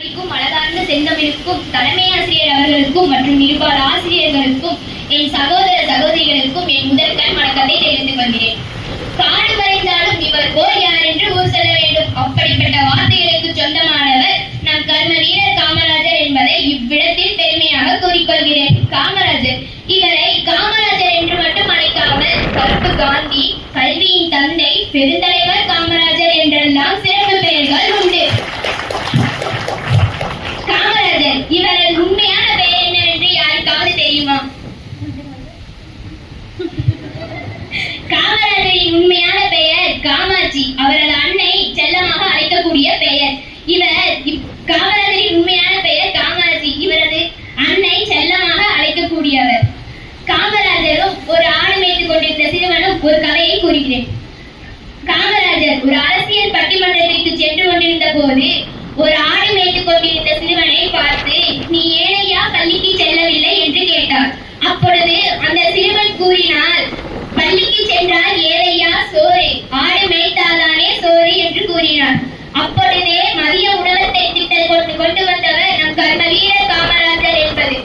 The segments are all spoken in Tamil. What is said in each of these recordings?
அழகார்ந்த செந்தமிழுக்கும் தலைமை ஆசிரியர் அவர்களுக்கும் மற்றும் நிருபார் ஆசிரியர்களுக்கும் என் சகோதர சகோதரிகளுக்கும் என் முதற்கண் வணக்கத்தை தெரிவித்துக் கொள்கிறேன். காடு மறைந்தாலும் இவர் போல் யார் என்று ஊர் செல்ல வேண்டும். அப்படிப்பட்ட வார்த்தைகளுக்கு சொந்தமானவர் நம் கர்ம வீரர் காமராஜர் என்பதை இவ்விடத்தில் பெருமையாக கூறிக்கொள்கிறேன். காமராஜர், இவரை காமராஜர் என்று மட்டும் அழைக்காமல் கருப்பு காந்தி, கல்வியின் தந்தை, பெருந்தலைவர் காமராஜர் என்றெல்லாம் சிறப்பு பெயர்கள் உண்டு. காமராஜர், இவரது உண்மையான பெயர் என்னவென்று யாருக்காவது தெரியுமா? காமராஜரின் உண்மையான பெயர் காமாட்சி. அவரது அன்னை செல்லமாக அழைக்கக்கூடிய பெயர். காமராஜரின் உண்மையான பெயர் காமாட்சி. இவரது அன்னை செல்லமாக அழைக்கக்கூடியவர். காமராஜரும் ஒரு ஆடு மேய்த்துக் கொண்டிருந்த சிறுவனும் ஒரு கதையை கூறுகிறேன். காமராஜர் ஒரு அரசியல் பட்டிமன்றத்திற்கு சென்று கொண்டிருந்த போது ஒரு ஆடு மேய்த்துக் கொண்டிருந்த சிறுவனை பார்த்து, நீ ஏனையா பள்ளிக்கு செல்லவில்லை என்று கேட்டார். அப்பொழுது அந்த சிறுவன் கூறினார், பள்ளிக்கு சென்றால் ஏழையா சோறு, ஆடு மேய்த்தால்தானே சோறு என்று கூறினார். அப்பொழுதே மதிய உணவத்தை திட்டம் கொண்டு வந்தவர் நம் கர்ம வீரர் காமராஜர் என்பது.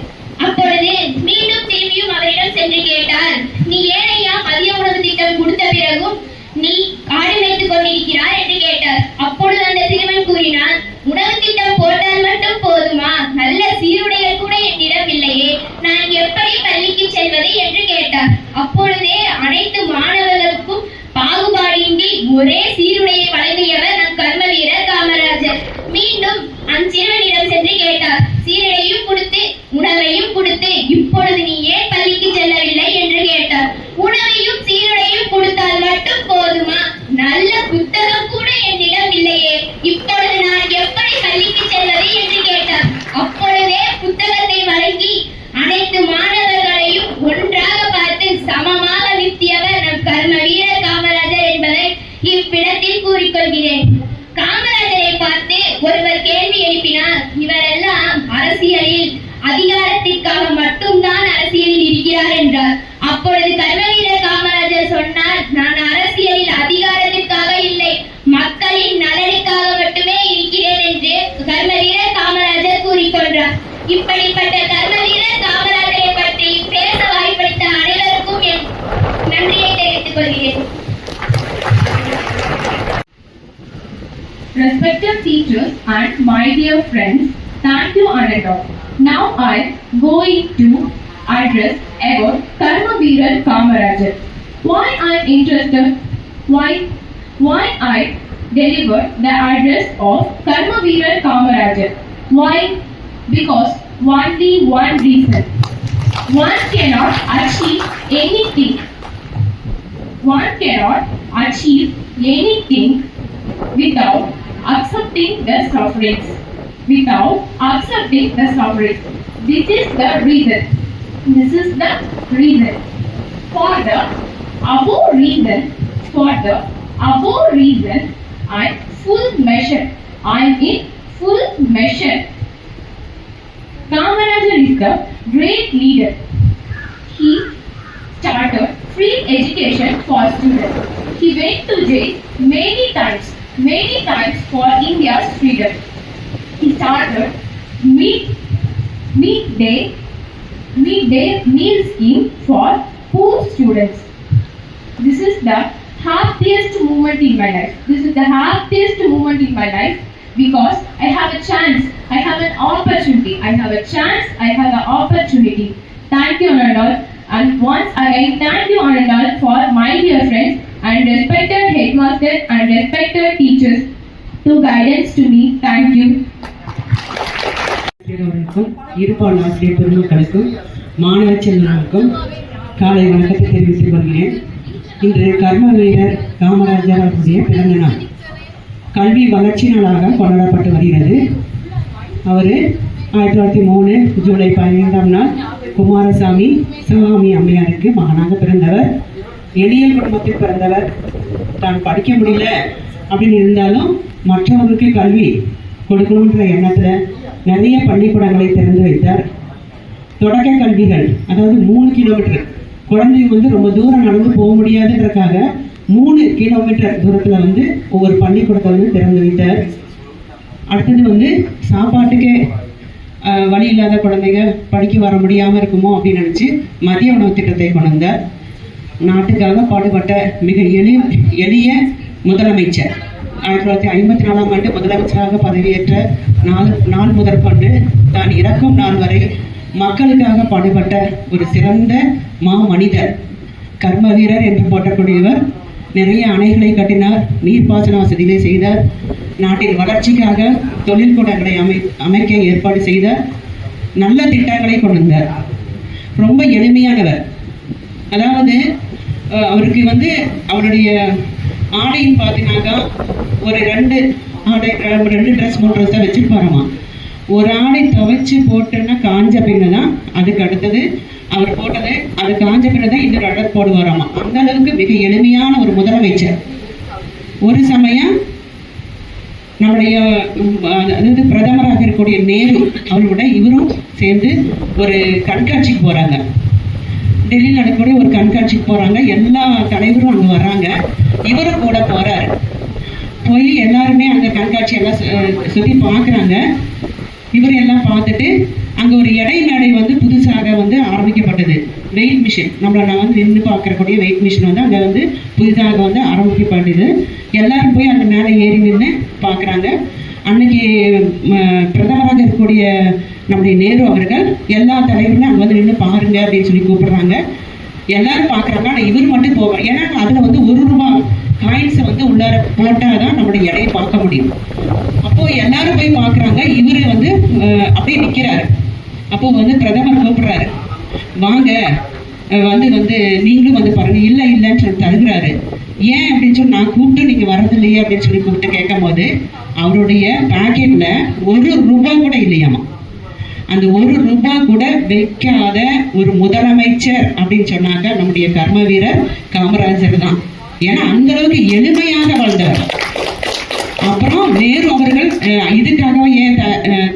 அப்பொழுது மீண்டும் திரும்பியும் அவரிடம் சென்று கேட்டார், நீ ஏனையா மதிய உணவு திட்டம் கொடுத்த பிறகும் நீ ஆடு மேய்த்துக் கொண்டிருக்கிறார் என்று கேட்டார். அப்பொழுது அந்த சிறுவன் கூறினார், உணவு திட்டம் போட்டால் மட்டும் போதுமா? நல்ல சீருடைகள் கூட என்னிடம் இல்லையே, நான் எப்படி பள்ளிக்கு செல்வது என்று கேட்டார். அப்பொழுதே அனைத்து மாணவர்களுக்கும் பாகுபாடின்றி ஒரே சீருடையை வழங்கியவர் நம் கர்ம வீரர் காமராஜர். மீண்டும் அச்சிறுவனிடம் சென்று கேட்டார், சீருடையும் கொடுத்து உணவையும் கொடுத்து இப்பொழுது நீ ஏன் பள்ளிக்கு செல்லவில்லை என்று கேட்டார். உணவையும் சீருடையும் கொடுத்தால் மட்டும் போதுமா? நல்ல புத்தகம் கூட என்னிடம் இல்லையே, இப்பொழுது நான் எப்படி பள்ளிக்கு செல்வது என்று கேட்டார். அப்பொழுதே புத்தகத்தை வழங்கி அனைத்து மாணவர்களையும் ஒன்றாக பார்த்து சமமாக நிறுத்தியவர் நம் கர்ம வீரர் காமராஜர் என்பதை இவ்விடத்தில் கூறிக்கொள்கிறேன். காமராஜரை பார்த்து ஒருவர் கேள்வி எழுப்பினார், இவரெல்லாம் அரசியலில் அதிகாரத்திற்காக மட்டும்தான் அரசியலில் இருக்கிறார் என்றார். அப்பொழுது கர்ம வீரர் காமராஜர் சொன்னார், நான் அரசியலில் அதிகாரத்திற்காக இல்லை, மக்களின் நலனுக்காக மட்டுமே இருக்கிறேன் என்று கர்ம வீரர் காமராஜர் கூறிக்கொண்டார். இப்படிப்பட்ட கர்ம வீரர் காமராஜரை பற்றி பேச வாய்ப்பளித்த அனைவருக்கும் என் நன்றியை தெரிவித்துக் கொள்கிறேன். Respected teachers and my dear friends, thank you Ananda. Now I going to address about Karma Veerar Kamarajar. Why I am interested? Why I delivered the address of Karma Veerar Kamarajar? Why? Because only one reason. One cannot achieve anything. One cannot achieve anything without accepting the sufferings. Without accepting the sufferings. This is the reason. This is the reason. For the above reason, I full measure. I am in full measure. Kamarajar is the great leader. He started free education for students. He went to jail many times for India's freedom. He started midday meal scheme for poor students. This is the happiest moment in my life. This is the happiest moment in my life because I have a chance. I have an opportunity. I have a chance. I have an opportunity. Thank you, Anandal. And once again, thank you, Anandal, for my dear friends and respected headmaster and respected teachers to guidance to me. Thank you. இருப்பால் ஆசிரியர் பெருமக்களுக்கும் மாணவ செல்வங்களுக்கும் காலை வணக்கத்தை தெரிவித்துக் கொள்கிறேன். இன்று கர்ம வீரர் காமராஜர் அவருடைய பிறந்த நாள், கல்வி வளர்ச்சி நாளாக கொண்டாடப்பட்டு வருகிறது. அவர் 1903 ஜூலை 15ஆம் நாள் குமாரசாமி சிவகாமி அம்மையாருக்கு மகனாக பிறந்தவர். எளிய குடும்பத்தில் பிறந்தவர். தான் படிக்க முடியல அப்படின்னு இருந்தாலும் மற்றவர்களுக்கு கல்வி கொடுக்கணுன்ற எண்ணத்தில் நிறைய பள்ளிக்கூடங்களை திறந்து வைத்தார். தொடக்க கல்விகள், அதாவது 3 கிலோமீட்டர், குழந்தைங்க ரொம்ப தூரம் நடந்து போக முடியாதுன்றதுக்காக 3 கிலோமீட்டர் தூரத்தில் ஒவ்வொரு பள்ளிக்கூடத்தை திறந்து வைத்தார். அடுத்தது வந்து சாப்பாட்டுக்கு வழி இல்லாத குழந்தைங்க படிக்க வர முடியாமல் இருக்குமோ அப்படின்னு நினச்சி மதிய உணவு திட்டத்தை கொண்டு வந்தார். நாட்டுக்காக பாடுபட்ட மிக எளிய முதலமைச்சர். 1954ஆம் ஆண்டு முதலமைச்சராக பதவியேற்ற நாள் முதற்கொண்டு தான் இறக்கும் நாள் வரை மக்களுக்காக பாடுபட்ட ஒரு சிறந்த மனிதர், கர்ம வீரர் என்று போற்றக்கூடியவர். நிறைய அணைகளை கட்டினார், நீர்ப்பாசன வசதிகளை செய்தார், நாட்டின் வளர்ச்சிக்காக தொழில்கூடங்களை அமைக்க ஏற்பாடு செய்தார், நல்ல திட்டங்களை கொண்டு வந்தார். ரொம்ப எளிமையானவர். அதாவது அவருக்கு வந்து அவருடைய ஆடைன்னு பார்த்தீங்கன்னாக்கா ஒரு ரெண்டு ட்ரெஸ் 3 ட்ரெஸ் தான் வச்சுருப்பாராமா. ஒரு ஆடை துவைச்சு போட்டுன்னா காஞ்ச பின்னு தான் அதுக்கு அடுத்தது அவர் போட்டது, அது காஞ்ச பின்னு தான் இன்னொரு அடர் போடுவாராமா. அந்த அளவுக்கு மிக எளிமையான ஒரு முதலமைச்சர். ஒரு சமயம் நம்முடைய அதாவது பிரதமராக இருக்கக்கூடிய நேரு அவரோட இவரும் சேர்ந்து ஒரு கண்காட்சிக்கு போகிறாங்க. டெல்லியில் நடக்கக்கூடிய ஒரு கண்காட்சிக்கு போகிறாங்க. எல்லா தலைவரும் அங்கே வர்றாங்க, இவரும் கூட போகிறாரு. போய் எல்லாருமே அந்த கண்காட்சியெல்லாம் சுற்றி பார்க்குறாங்க. இவர் எல்லாம் பார்த்துட்டு அங்கே ஒரு எடை மேடை வந்து புதுசாக வந்து ஆரம்பிக்கப்பட்டது. வெயிட் மிஷின், நான் வந்து நின்று பார்க்கக்கூடிய வெயிட் மிஷின் வந்து அங்கே வந்து புதிதாக வந்து ஆரம்பிக்கப்பட்டது. எல்லாரும் போய் அந்த மேலே ஏறி நின்று பார்க்குறாங்க. அன்னைக்கு பிரதமராக இருக்கக்கூடிய நம்முடைய நேரு அவர்கள் எல்லா தலைவருமே அங்கே வந்து நின்று பாருங்க அப்படின்னு சொல்லி கூப்பிடுறாங்க. எல்லாரும் பார்க்குறாங்க, ஆனால் இவர் மட்டும் போவார். ஏன்னா அதில் வந்து ₹1 காயின்ஸை வந்து உள்ளார போட்டால் தான் நம்மளுடைய எடையை பார்க்க முடியும். அப்போது எல்லாரும் போய் பார்க்குறாங்க, இவர் வந்து அப்படியே நிற்கிறாரு. அப்போது வந்து பிரதமர் கூப்பிடுறாரு, வாங்க வந்து நீங்களும் வந்து பாருங்க. இல்லைன்னு சொல்லி தருகிறாரு. ஏன் அப்படின்னு சொல்லி நான் கூப்பிட்டு நீங்கள் வரதில்லையே அப்படின்னு சொல்லி கூப்பிட்டு கேட்கும் போது அவருடைய பாக்கெட்டில் ₹1 கூட இல்லையாமா. அந்த ₹1 கூட வைக்காத ஒரு முதலமைச்சர் அப்படின்னு சொன்னாக்க நம்முடைய கர்ம வீரர் காமராஜர் தான். ஏன்னா அந்த அளவுக்கு எளிமையாக வாழ்ந்தவர். அப்புறம் நேரு அவர்கள் இதுக்காக ஏன்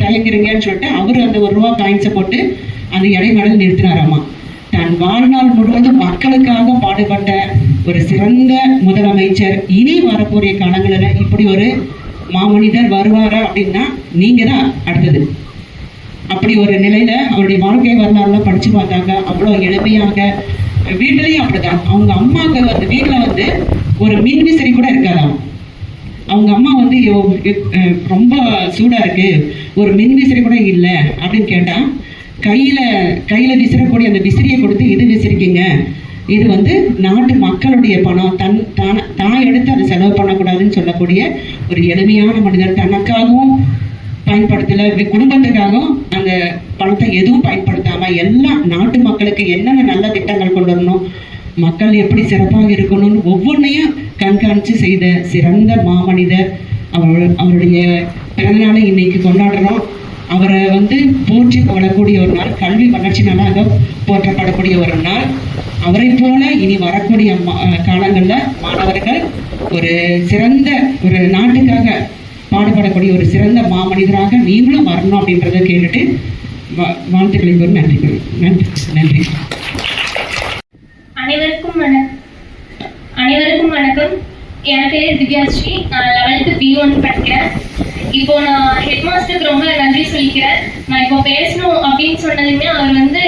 தயங்குறீங்கன்னு சொல்லிட்டு அவர் அந்த ₹1 காயின்ஸை போட்டு அந்த இடைமடல் நிறுத்தினாராமா. தன் வாழ்நாள் முழுவதும் மக்களுக்காக பாடுபட்ட ஒரு சிறந்த முதலமைச்சர். இனி வரக்கூடிய காலங்களில் இப்படி ஒரு மாமனிதர் வருவாரா அப்படின்னா நீங்க தான் அடுத்தது. அப்படி ஒரு நிலையில அவருடைய வாழ்க்கை வரலாறுலாம் படிச்சு பார்த்தாங்க. அவ்வளோ எளிமையாக வீட்டிலையும் அப்படிதான். அவங்க அம்மாவுக்கு வந்து வீட்டில் வந்து ஒரு மின்விசிறி கூட இருக்காதாம். அவங்க அம்மா வந்து ரொம்ப சூடா இருக்கு, ஒரு மின்விசிறி கூட இல்லை அப்படின்னு கேட்டா கையில விசிறக்கூடிய அந்த விசிறியை கொடுத்து இது விசிறிக்குங்க, இது வந்து நாட்டு மக்களுடைய பணம், தான் எடுத்து அதை செலவு பண்ணக்கூடாதுன்னு சொல்லக்கூடிய ஒரு எளிமையான மனிதர். தனக்காகவும் பயன்படுத்தல, குடும்பத்துக்காகவும் அந்த பணத்தை எதுவும் பயன்படுத்தாம எல்லாம் நாட்டு மக்களுக்கு என்னென்ன நல்ல திட்டங்கள் கொண்டு வரணும், மக்கள் எப்படி சிறப்பாக இருக்கணும்னு ஒவ்வொன்றையும் கண்காணித்து செய்த சிறந்த மாமனிதர். அவருடைய பிறந்தநாளை இன்னைக்கு கொண்டாடுறோம். அவரை வந்து போற்றி புகழக்கூடிய ஒரு நாள், கல்வி வளர்ச்சி நாளாக போற்றப்படக்கூடிய ஒரு நாள். அவரை போல இனி வரக்கூடிய காலங்களில் மாணவர்கள் ஒரு சிறந்த ஒரு நாட்டுக்காக பாடுபடக்கூடிய ஒரு சிறந்த மாமனிதராக நீங்களும் வரணும் அப்படின்றத கேட்டுட்டு வாழ்த்துக்களை கூறி நன்றி. அனைவருக்கும் வணக்கம். என் பேர் திவ்யாஸ்ரீ. நான் 11th B1 படிக்கிறேன். இப்போ நான் ஹெட் மாஸ்டருக்கு ரொம்ப நன்றி சொல்லிக்கிறேன். நான் இப்போ பேசணும் அப்படின்னு சொன்னதுமே அவர் வந்து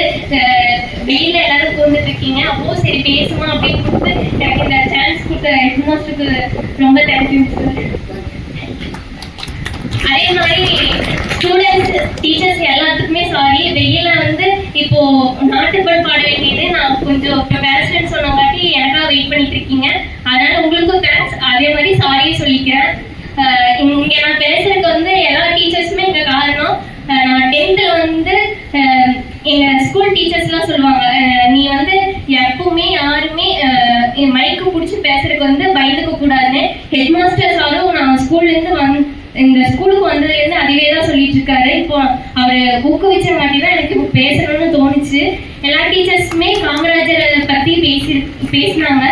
வெயில எல்லாரும் கொண்டுட்டு இருக்கீங்க, அப்போ சரி பேசுமா அப்படின்னு கொடுத்து எனக்கு இந்த சான்ஸ் கொடுத்த ஹெட் மாஸ்டருக்கு ரொம்ப தேங்க்யூ. அதே மாதிரி ஸ்டூடெண்ட்ஸ், டீச்சர்ஸ் எல்லாத்துக்குமே சாரி. வெயில வந்து இப்போ நாட்டுப்பண் பாட வேண்டியது நான் கொஞ்சம் பேசுறேன்னு சொன்னங்காட்டி எனக்காக வெயிட் பண்ணிட்டு இருக்கீங்க. அதனால உங்களுக்கும் தேங்க்ஸ். அதே மாதிரி சாரியும் சொல்லிக்கிறேன். இங்க நான் பேசுறதுக்கு வந்து எல்லா டீச்சர்ஸுமே இங்க காரணம். நான் 10th வந்து எங்க ஸ்கூல் டீச்சர்ஸ்லாம் சொல்லுவாங்க, நீ வந்து எப்பவுமே யாருமே மைக்கு பிடிச்சி பேசுறதுக்கு வந்து பயந்துக்க கூடாதுன்னு. ஹெட் மாஸ்டர் சாரும் நான் ஸ்கூல்ல இருந்து இந்த ஸ்கூலுக்கு வந்ததுலேருந்து அதுவே தான் சொல்லிட்டு இருக்காரு. இப்போ அவர் ஊக்குவிச்சங்காட்டி தான் எனக்கு இப்போ பேசணும்னு தோணுச்சு. எல்லா டீச்சர்ஸுமே காமராஜரை பற்றி பேசினாங்க.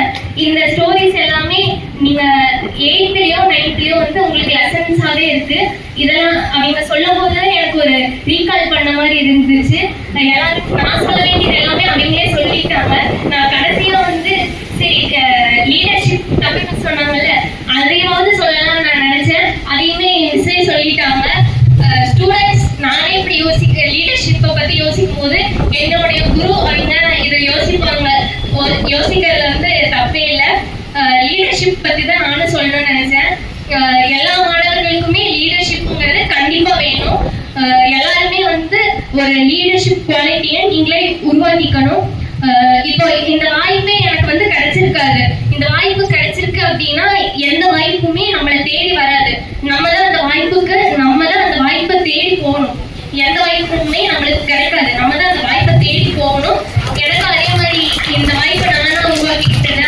இந்த ஸ்டோரிஸ் எல்லாமே நீங்கள் 8th-லயோ 9th-லயோ வந்து உங்களுக்கு லெசன்ஸாகவே இருக்கு. இதெல்லாம் அவங்க சொல்லும் போது எனக்கு ஒரு ரீகால் பண்ண மாதிரி இருந்துச்சு. எல்லாரும் நான் சொல்ல வேண்டியது எல்லாமே அவங்களே சொல்லிட்டாங்க. நான் கடைசியாக வந்து சரி லீடர்ஷிப் தமிழ் சொன்னாங்கல்ல, அதையாவது சொல்லலாம்னு நான் நினைச்சேன். அதையுமே மிஸ்ஸே சொல்லிட்டாங்க. ஒரு லீடர்ஷிப் குவாலிட்டியை நீங்களே உருவாக்கிக்கணும். இப்போ இந்த வாய்ப்பே எனக்கு வந்து கிடைச்சிருக்காது. இந்த வாய்ப்பு கிடைச்சிருக்கு அப்படின்னா எந்த வாய்ப்புமே நம்மளை தேடி வராது. நம்ம தான் அந்த வாய்ப்பை தேடி போகணும். எந்த வாய்ப்புமே நம்மளுக்கு கிடைக்காது. நம்ம தான் அந்த வாய்ப்பை தேடி போகணும். எனக்கு அதே மாதிரி இந்த வாய்ப்பை நானா உருவாக்கிக்கிட்டேன்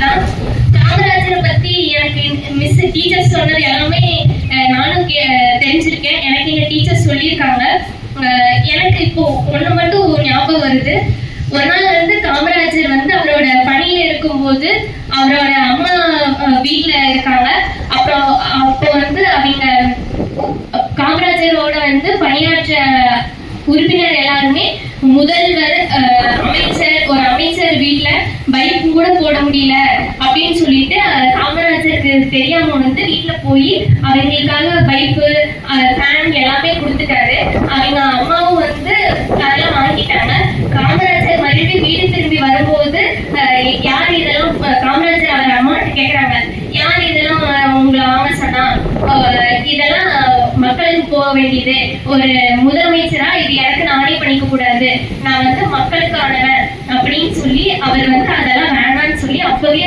தான். காமராஜரை பத்தி எனக்கு மிஸ் டீச்சர்ஸ் சொன்னது எல்லாமே நானும் தெரிஞ்சிருக்கேன். எனக்கு எங்க டீச்சர்ஸ் சொல்லியிருக்காங்க. எனக்கு இப்போ ஒண்ணு மட்டும் ஞாபகம் வருது. ஒரு நாள் வந்து காமராஜர் வந்து அவரோட பணியில இருக்கும்போது அவரோட அம்மா வீட்டுல இருக்காங்க. அப்போ வந்து அவங்க காமராஜரோட வந்து பணியாற்ற உறுப்பினர் எல்லாருமே முதல்வர், அமைச்சர் வீட்டுல பைக் கூட போட முடியல அப்படின்னு சொல்லிட்டு காமராஜருக்கு தெரியாம வந்து வீட்டுல போய் அவங்களுக்காக பைப்பு, ஃபேன் எல்லாமே கொடுத்துட்டாரு. அவங்க அம்மாவும் வந்து அதெல்லாம் வாங்கிட்டாங்க. காமராஜர் மறுபடியும் வீடு திரும்பி வரும்போது யார் இதெல்லாம், காமராஜர் அவர் அம்மாட்ட கேக்குறாங்க, யார் இதெல்லாம் உங்களை வாங்க சொன்னா, இதெல்லாம் மக்களுக்கு போக வேண்டியது, ஒரு முதலமைச்சரா இது எனக்கு நானே பண்ணிக்க கூடாது, நான் வந்து மக்களுக்கானவன் அப்படின்னு சொல்லி அவர் வந்து அதெல்லாம் வேண்டாம்னு சொல்லி அப்பவே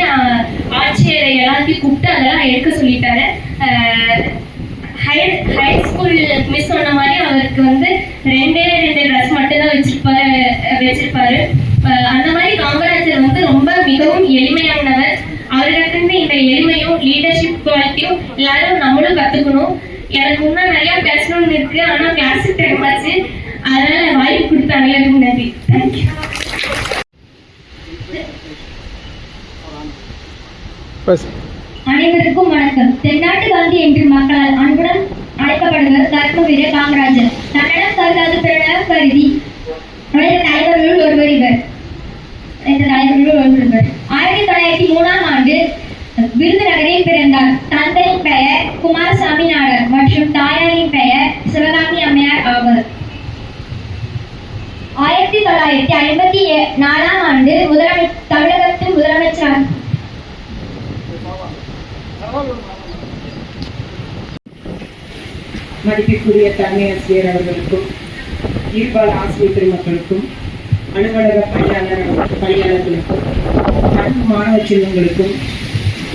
ஆட்சியரை எல்லாத்தையும் கூப்பிட்டு அதெல்லாம் எடுக்க சொல்லிட்டாரு. ஹை ஸ்கூல் மிஸ் சொன்ன மாதிரி அவருக்கு வந்து 2 ட்ரெஸ் மட்டும் தான் வச்சிருப்பாரு. அந்த மாதிரி காமராஜர் வந்து ரொம்ப மிகவும் எளிமையானவர். அவர்கிட்ட இந்த எளிமையும் லீடர்ஷிப் குவாலிட்டியும் எல்லாரும் நம்மளும் கத்துக்கணும். எனக்கு முன்னாடி நிறைய பேசணும்னு இருக்கு, ஆனா கிளாஸுக்கு டைம் ஆச்சு. அதனால வாய்ப்பு கொடுத்தாங்க. நன்றி. தேங்க்யூ. அனைவருக்கும் வணக்கம். தென்னாட்டு காந்தி என்று மக்களால் அன்புடன் அழைக்கப்படுவர் கர்ம வீரர் காமராஜர். தன்னிடம் கருதாது பிறனிடம் கருதி தலைவர்களுள் ஒருவர் இவர். 1903ஆம் ஆண்டு விருதுநகரில் பிறந்தார். தந்தையின் பெயர் குமாரசாமி நாடார் மற்றும் தாயாரின் பெயர் சிவகாமி அம்மையார் ஆவர். 1954ஆம் ஆண்டு தமிழகத்தின் முதலமைச்சர் மதிப்பிற்குரிய தலைமை ஆசிரியர் அவர்களுக்கும், ஈர்ப்பாளர் ஆசிரியர் பெருமக்களுக்கும், அலுவலக பணியாளர்களுக்கும், அன்பு மாணவ செல்வங்களுக்கும்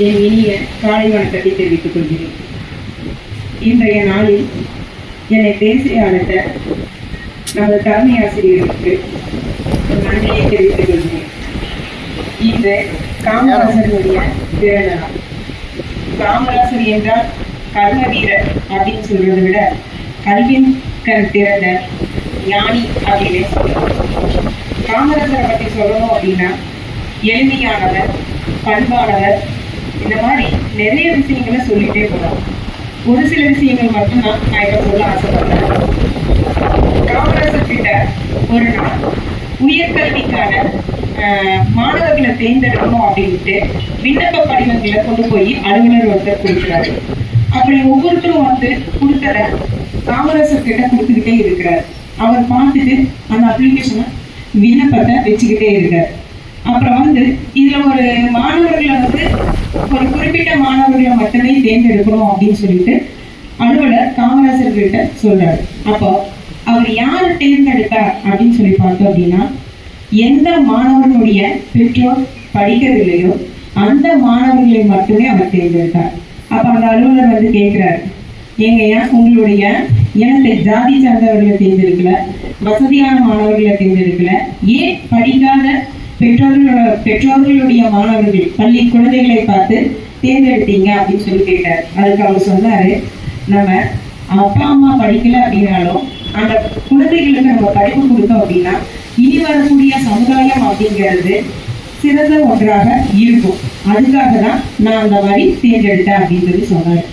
என் இனிய காலை வணக்கத்தை தெரிவித்துக் கொள்கிறேன். இன்றைய நாளில் என்னை பேசி அழைத்த நமது தலைமை ஆசிரியர்களுக்கு நன்றியை தெரிவித்துக் கொள்கிறேன். இன்று காமராஜருடைய பிறந்த நாள். காமராஜர் என்றால் கர்ம வீரர் அப்படின்னு சொல்றதை விட கல்வின் கண் திறந்த ஞானி அப்படின்னு சொல்லலாம். காமராஜரை பற்றி சொல்லணும் அப்படின்னா எளிமையானவர், பண்பானவர், இந்த மாதிரி நிறைய விஷயங்களை சொல்லிட்டே போகலாம். ஒரு சில விஷயங்கள் மட்டும்தான் நான் இதை சொல்ல ஆசைப்படுறேன். காமராஜர் கிட்ட ஒரு நாள் உயர்கல்விக்கான மாணவர்களை தேர்ந்தெடுக்கணும் அப்படின்ட்டு விண்ணப்ப படிவங்களை கொண்டு போய் அலுவலர் ஒருத்தர் கொடுக்கிறாரு. அப்படி ஒவ்வொருத்தரும் வந்து கொடுத்தத காமராஜர் கிட்ட கொடுத்துக்கிட்டே இருக்கிறார். அவர் பார்த்துட்டு அந்த அப்ளிகேஷனை விண்ணப்பத்தை வச்சுக்கிட்டே இருக்கார். அப்புறம் வந்து இதுல ஒரு மாணவர்களை வந்து ஒரு குறிப்பிட்ட மாணவர்களை மட்டுமே தேர்ந்தெடுக்கணும் அப்படின்னு சொல்லிட்டு அலுவலர் காமராஜர் கிட்ட சொல்றாரு. அப்போ அவர் யாரை தேர்ந்தெடுத்தார் அப்படின்னு சொல்லி பார்த்தோம் அப்படின்னா, எந்த மாணவர்களுடைய பெற்றோர் படிக்கவில்லையோ அந்த மாணவர்களை மட்டுமே அவர் தேர்ந்தெடுத்தார். அப்ப அந்த அலுவலர் வந்து கேட்கிறார், ஏங்கய்யா உங்களுடைய இனத்தை ஜாதி சார்ந்தவர்களை தேர்ந்தெடுக்கல, வசதியான மாணவர்களை தேர்ந்தெடுக்கல, ஏன் படிக்காத பெற்றோர்களுடைய மாணவர்கள் பள்ளி குழந்தைகளை பார்த்து தேர்ந்தெடுத்தீங்க அப்படின்னு சொல்லி கேட்டார். அதுக்கு அவர் சொன்னாரு, நம்ம அப்பா அம்மா படிக்கல அப்படின்னாலும் அந்த குழந்தைகளுக்கு நம்ம படிப்பு கொடுத்தோம் அப்படின்னா இனி வரக்கூடிய சமுதாயம் அப்படிங்கிறது சிறந்த ஒன்றாக இருக்கும். அதுக்காக தான் நான் அந்த மாதிரி தேர்ந்தெடுத்தேன் அப்படின்னு சொல்லி சொன்னார்.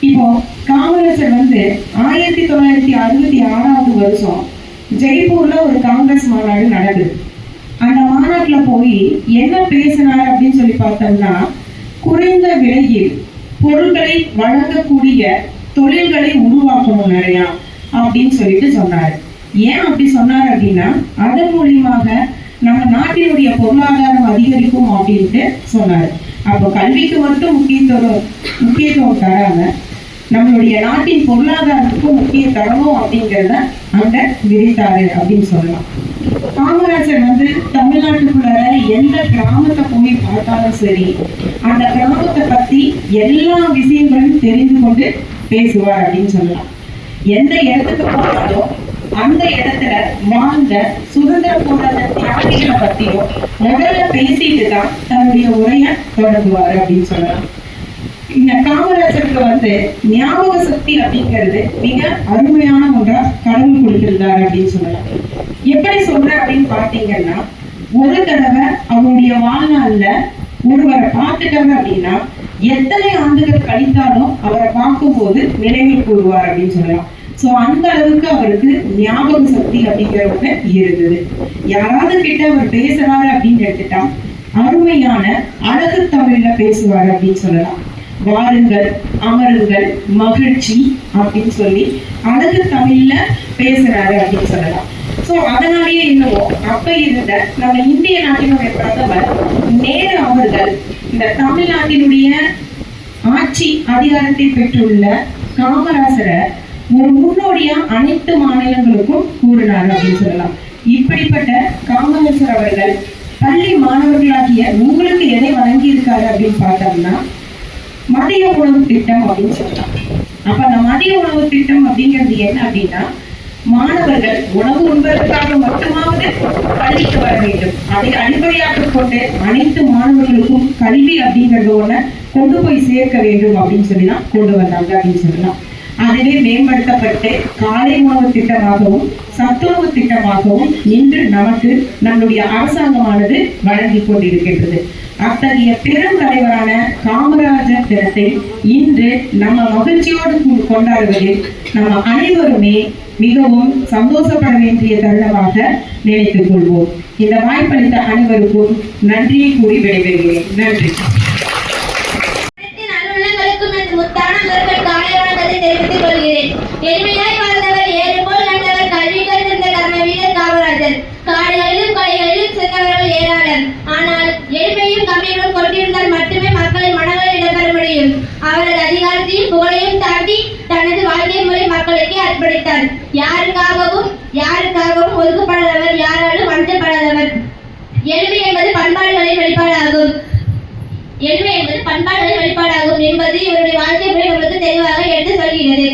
இப்போ காமராஜர் வந்து 1966ஆவது வருஷம் ஜெய்ப்பூர்ல ஒரு காங்கிரஸ் மாநாடு நடக்குது. அந்த மாநாட்டுல போய் என்ன பேசினார் அப்படின்னு சொல்லி பார்த்தோம்னா, குறைந்த விலையில் பொருட்களை வழங்கக்கூடிய தொழில்களை உருவாக்கணும் நிறையா அப்படின்னு சொல்லிட்டு சொன்னார். ஏன் அப்படி சொன்னார் அப்படின்னா, அதன் மூலியமாக நம்ம நாட்டினுடைய பொருளாதாரம் அதிகரிக்கும் அப்படின்ட்டு சொன்னார். அப்போ கல்விக்கு மட்டும் முக்கியத்துவம் தராம நம்மளுடைய நாட்டின் பொருளாதாரத்துக்கும் முக்கிய தரணும் அப்படிங்கிறத அங்க விதைத்தாரு அப்படின்னு சொல்லலாம். காமராஜர் வந்து தமிழ்நாட்டுக்குள்ள எந்த கிராமத்தை போய் பார்த்தாலும் சரி, அந்த கிராமத்தை பத்தி எல்லா விஷயங்களும் தெரிந்து கொண்டு பேசுவார் அப்படின்னு சொல்லலாம். எந்த இடத்துக்கு போனாலும் அந்த இடத்துல வாழ்ந்த சுதந்திர போராட்ட தியாகிகளை பத்தியும் முதல்ல பேசிட்டு தான் தன்னுடைய உரையை தொடங்குவார் அப்படின்னு சொல்லலாம். இந்த காமராஜருக்கு வந்து ஞாபக சக்தி அப்படிங்கிறது மிக அருமையான ஒன்றா கடவுள் கொடுத்திருந்தாரு அப்படின்னு சொல்லலாம். எப்படி சொல்றேன் அப்படின்னு பாத்தீங்கன்னா, ஒரு தடவை அவருடைய வாழ்நாள்ல ஒருவரை பார்த்துட்டாங்க அப்படின்னா எத்தனை ஆண்டுகள் கழித்தாலும் அவரை பார்க்கும்போது நினைவில் கூறுவார் அப்படின்னு சொல்லலாம். சோ அந்த அளவுக்கு அவருக்கு ஞாபக சக்தி அப்படிங்கிற ஒண்ணு இருந்தது. யாராவது கிட்ட அவர் பேசுறாரு அப்படின்னு எடுத்துட்டா அருமையான அழகு தமிழ்ல பேசுவார் அப்படின்னு சொல்லலாம். வாருங்கள், அமருங்கள், மகிழ்ச்சி அப்படின்னு சொல்லி அழகு தமிழ்ல பேசுறாரு அப்படின்னு சொல்லலாம். சோ அதனாலேயே இன்னும் அப்ப இருந்த நம்ம இந்திய நாட்டினுடைய பிரதமர் நேரு அவர்கள் இந்த தமிழ்நாட்டினுடைய ஆட்சி அதிகாரத்தை பெற்றுள்ள காமராசரை ஒரு முன்னோடியா அனைத்து மாநிலங்களுக்கும் கூறினார் அப்படின்னு சொல்லலாம். இப்படிப்பட்ட காமராசர் அவர்கள் பள்ளி மாணவர்களாகிய உங்களுக்கு எதை வழங்கி இருக்காரு அப்படின்னு பார்த்தோம்னா மதிய உணவு திட்டம் அப்படின்னு சொல்லலாம். அப்ப அந்த மதிய உணவு திட்டம் அப்படிங்கிறது என்ன அப்படின்னா, மாணவர்கள் உணவு உண்பதற்காக மட்டுமாவது பள்ளிக்கு வர வேண்டும். அதை அடிப்படையாக கொண்டு அனைத்து மாணவர்களுக்கும் கல்வி அப்படிங்கறது ஒண்ண கொண்டு போய் சேர்க்க வேண்டும் அப்படின்னு சொல்லி தான் கொண்டு வந்தாங்க அப்படின்னு சொல்லலாம். அதுவே மேம்படுத்தப்பட்டு காலை உணவு திட்டமாகவும் சத்துணவு திட்டமாகவும் இன்று நமக்கு நம்முடைய அரசாங்கமானது வழங்கி கொண்டிருக்கின்றது. அத்தகைய பெரும் தலைவரான காமராஜர் தினத்தை இன்று நம்ம மகிழ்ச்சியோடு கொண்டாடுவதில் நம்ம அனைவருமே மிகவும் சந்தோஷப்பட வேண்டிய தருணமாக நினைத்துக் கொள்வோம். இந்த வாய்ப்பளித்த அனைவருக்கும் நன்றியை கூறி விடைபெறுகிறேன். நன்றி. தெரிவித்துக் கொள்கிறேன். எளிமையாய் வாழ்ந்தவர், ஏறுபோல் நடந்தவர், கல்வி கற்பித்த கர்ம வீரர் காமராஜர். காடுகளிலும் கலைகளிலும் சென்றவர்கள் ஏராளர். ஆனால் எளிமையும் கம்மியும் கொண்டிருந்தால் மட்டுமே மக்களின் மனங்களில் இடம்பெற முடியும். அவரது அதிகாரத்தையும் புகழையும் தாண்டி தனது வாழ்க்கை முறை மக்களுக்கு அர்ப்பணித்தார். யாருக்காகவும் ஒதுக்கப்படாதவர், யாராலும் அஞ்சப்படாதவர். எளிமை என்பது பண்பாடுகளின் வெளிப்பாடாகும் என்பது இவருடைய வாழ்க்கை முறை நமக்கு தெளிவாக எடுத்து சொல்கிறது.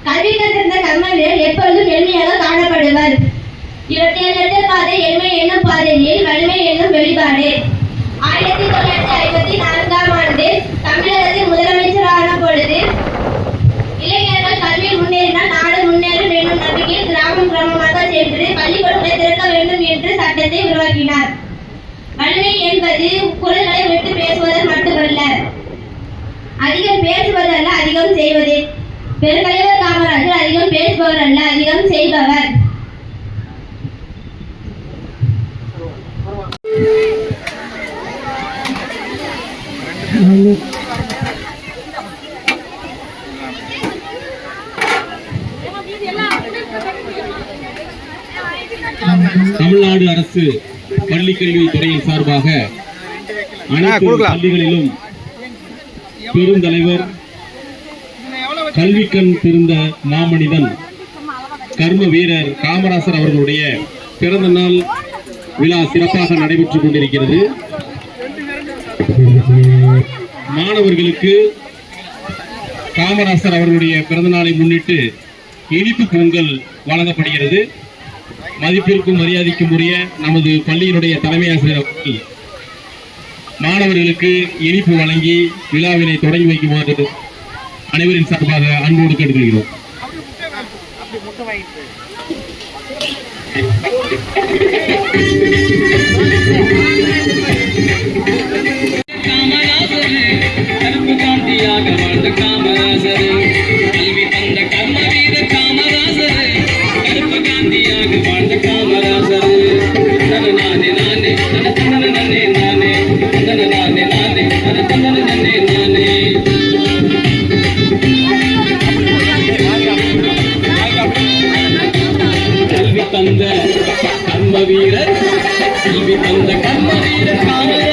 கல்வி கற்றிருந்த கர்ம வீரர் எப்பொழுதும் எளிமையாக காணப்படுவர். இவர் தேர்ந்தெடுத்த பாதை எளிமை என்னும் பாதையில் வலிமை என்னும் வெளிப்பாடு. 1954ஆம் ஆண்டு தமிழகத்தின் முதலமைச்சரான பொழுது இளைஞர்கள் கல்வியில் முன்னேறினால் நாடு முன்னேறும் என்னும் நம்பிக்கையில் கிராமம் கிராமமாக சென்று பள்ளிக்கூடங்களை திறக்க வேண்டும் என்று சட்டத்தை உருவாக்கினார். வலிமை என்பது குரல்களை விட்டு பேசுவதல் மட்டுமல்ல, அதிகம் பேசுவதல்ல, அதிகம் செய்வது. பெருந்தலைவர் காமராஜர் அதிகம் பேசுபவர் அல்ல, அதிகம் செய்பவர். தமிழ்நாடு அரசு பள்ளிக்கல்வித்துறையின் சார்பாக அனைத்து பள்ளிகளிலும் பெருந்தலைவர், கல்விக்கண் திருந்த மாமனிதன், கர்ம வீரர் காமராசர் அவர்களுடைய பிறந்த நாள் விழா சிறப்பாக நடைபெற்றுக் கொண்டிருக்கிறது. மாணவர்களுக்கு காமராசர் அவர்களுடைய பிறந்த நாளை முன்னிட்டு இனிப்பு பொங்கல் வழங்கப்படுகிறது. மதிப்பிற்கும் மரியாதைக்கும் உரிய நமது பள்ளியினுடைய தலைமை ஆசிரியர் அவர்கள் மாணவர்களுக்கு இனிப்பு வழங்கி விழாவினை தொடங்கி வைக்குமாறு அனைவரின் சார்பாக அன்போடு கேட்டுக்கொள்கிறோம். கல்வி தந்த கர்ம வீரர், கல்வி தந்த கர்ம வீரர் காமராஜர்.